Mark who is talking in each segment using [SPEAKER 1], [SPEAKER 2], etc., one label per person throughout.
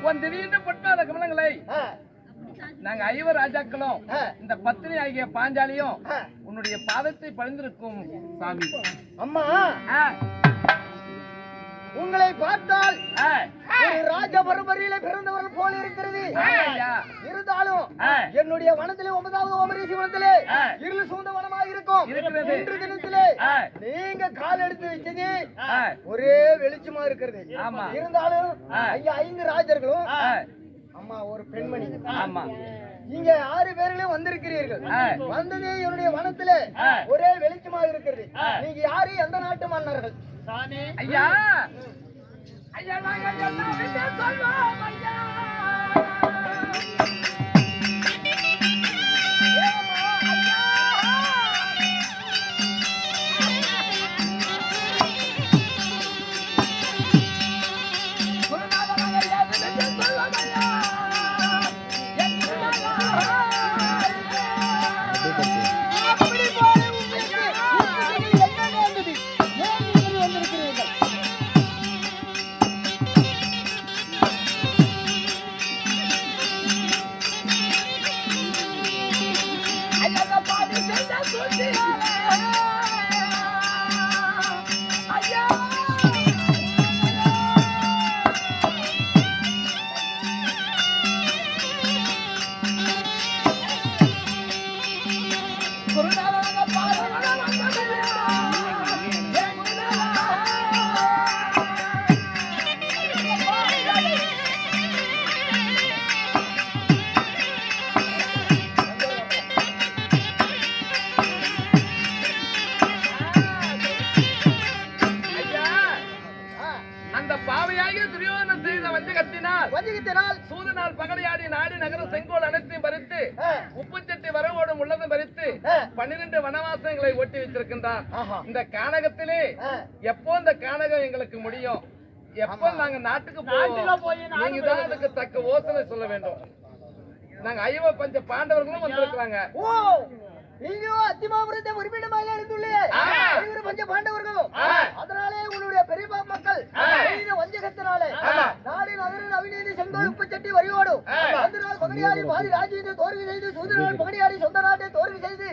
[SPEAKER 1] உன் திடீர்னு பொட்டாத கமலங்களை நாங்க ஐவர் ராஜாக்களும் இந்த பத்தினி ஆகிய பாஞ்சாலியும் உன்னுடைய பாதத்தை பணிந்திருக்கும் சாமி.
[SPEAKER 2] அம்மா உங்களை பார்த்தால் ராஜ பரம்பரையில பிறந்தவர்கள் போல இருக்கிறது. இருந்தாலும் என்னுடைய வனத்திலே 9வது ஓமரீசி வனத்திலே இருள் சூழ்ந்த வனமாக இருக்கும். இன்று தினத்திலே நீங்க கால் எடுத்து வச்சது ஒரே வெளிச்சமா இருக்கிறது. இருந்தாலும் ஐயா 5 ராஜர்களும் அம்மா ஒரு பெண்மணி. ஆமா, நீங்க 6 பேர்களும் வந்திருக்கிறீர்கள். வந்தது என்னுடைய வனத்திலே ஒரே வெளிச்சமாக இருக்கிறது. நீங்க யாரு, எந்த நாட்டு மன்னர்கள்?
[SPEAKER 1] ஐயா ஐயா நாங்க என்ன சொல்வோம் ஐயா? சூதனால் பகடையாடி நாடு நகர செங்கோல் அனைத்தையும் பறித்து 38 வரவோடும் உள்ளதும் பறித்து 12 வனவாசங்களை ஓட்டி வச்சிருக்கின்றான். இந்த கானகத்திலே எப்போ இந்த கானகம் எங்களுக்கு முடியும், எப்போ நாங்க நாட்டுக்கு போய் நீங்க தான் அதுக்கு தக்க யோசனை சொல்ல வேண்டும். நாங்க ஐவ பஞ்ச பாண்டவர்களும் வந்திருக்கிறாங்க.
[SPEAKER 2] நீங்க அத்திமாபுரத்தை உரிமையிடமாக எடுத்துள்ளே பஞ்ச பாண்டவர்களும். அதனாலே உன்னுடைய பெரிய மக்கள் வஞ்சகத்தினாலே நாடு நகரின் அவிநீதி செங்கோல் உப்புச்சட்டி வரியோடும் அதனால் பகடியாடி பாதி ராஜ்யத்தை தோல்வி செய்து சூதனால் பகடியாடி சொந்த நாட்டை தோல்வி செய்து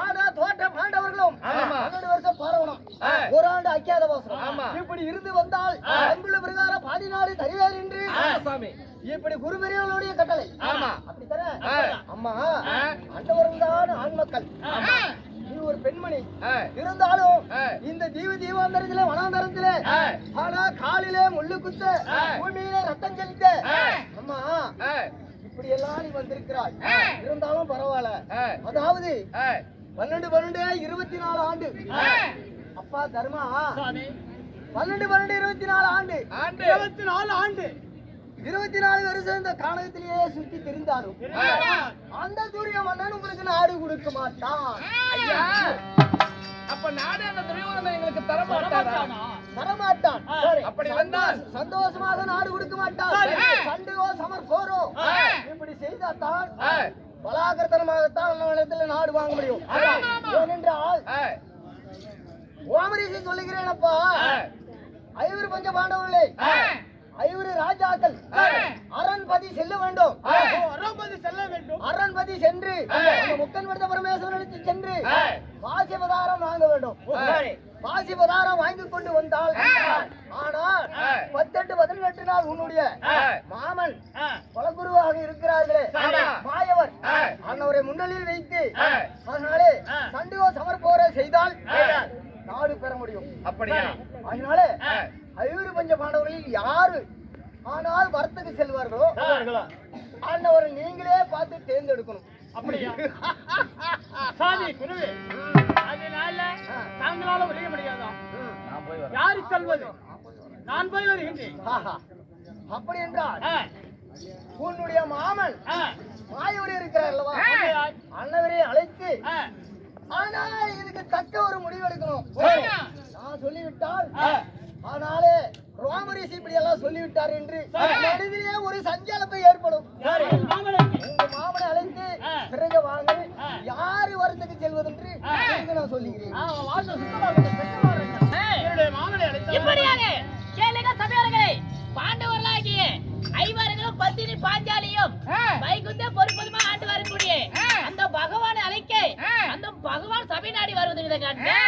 [SPEAKER 2] ஆனா தோற்ற பாண்டவர்களும் 12 வருஷம் பாரவணும், 1 ஆண்டு அக்கியாத வாசம் இப்படி இருந்து வந்தால் அங்குள்ள பிரகாரம் பாதி நாடு தருவார் என்று இப்படி குரு பெரியவர்களுடைய கட்டளை. அப்படித்தானே அம்மா? அண்டவர்கள் தான் ஆண் மக்கள், நீ ஒரு பெண்மணி. இருந்தாலும் இந்த தீவாந்தரத்திலே வனாந்தரத்திலே ஆனா காலிலே முள்ளு குத்த பூமியிலே ரத்தம் செலுத்த அம்மா இப்படி எல்லாம் நீ வந்திருக்கிறாய். இருந்தாலும் பரவாயில்ல. அதாவது 12 24 ஆண்டு அப்பா தர்மா 12 24 ஆண்டு 24 ஆண்டு 24 வருஷம் இந்த கானகத்திலேயே சுத்தி தெரிந்தாலும் அந்த சூரிய மன்னன் உங்களுக்கு நாடு கொடுக்க மாட்டான்.
[SPEAKER 1] அப்ப நாடு அந்த துரியோதனை எங்களுக்கு தரமாட்டான். அப்படி வந்தால்
[SPEAKER 2] சந்தோஷமாக நாடு கொடுக்க மாட்டான். சண்டையோ சமர் போரோ இப்படி செய்தால்தான் பலாகரத்தனமாகத்தான் இடத்துல நாடு வாங்க முடியும். ஏனென்றால் ஓமரீசி சொல்லுகிறேனப்பா, 5 பஞ்ச பாண்டவர்களே 5 ராஜாக்கள் அரண்பதி செல்ல வேண்டும். அரண்பதி சென்று முக்கன் விடுத்த பரமேஸ்வரனுக்கு சென்று வாசிபதாரம் வாங்க வேண்டும். வாசிபதாரம் வாங்கி கொண்டு வந்தால் ஆனால் 18 நாள் உன்னுடைய மாமன் குலகுருவாக இருக்கிறார்களே மாயவர் அன்னவரை முன்னணியில் வைத்து அதனாலே சண்டிகோ சமர் போர செய்தால் நாடு பெற முடியும்.
[SPEAKER 1] அப்படியா?
[SPEAKER 2] அதனால 5 பஞ்ச பாண்டவர்களில் யாரு ஆனால் வரத்துக்கு செல்வார்களோ ஆண்டவரை நீங்களே பார்த்து தேர்ந்தெடுக்கணும்.
[SPEAKER 3] அப்படியா? சாமி குருவே, அதனால தாங்களால ஒழிய முடியாதா? யாரு செல்வது? நான் போய் வருகின்றேன்.
[SPEAKER 2] அப்படி என்றால் உன்னுடைய மாமன் மாயவர் இருக்கிறார் அல்லவா, அண்ணவரை அழைத்து ஆனால் இதுக்கு தக்க ஒரு முடிவு எடுக்கணும். நான் சொல்லிவிட்டால் ஆனாலே ரோமரிசி இப்படி எல்லாம் சொல்லிவிட்டார் என்று மனதிலே ஒரு சஞ்சலத்தை ஏற்படும். உங்க மாமனை அழைத்து பிறகு வாங்க யாரு வரத்துக்கு செல்வது என்று நான் சொல்லுகிறேன்.
[SPEAKER 4] இப்படியாக கேளுங்க சபையார்களே, பாண்டவர்களாகிய 5
[SPEAKER 3] கண்டேன்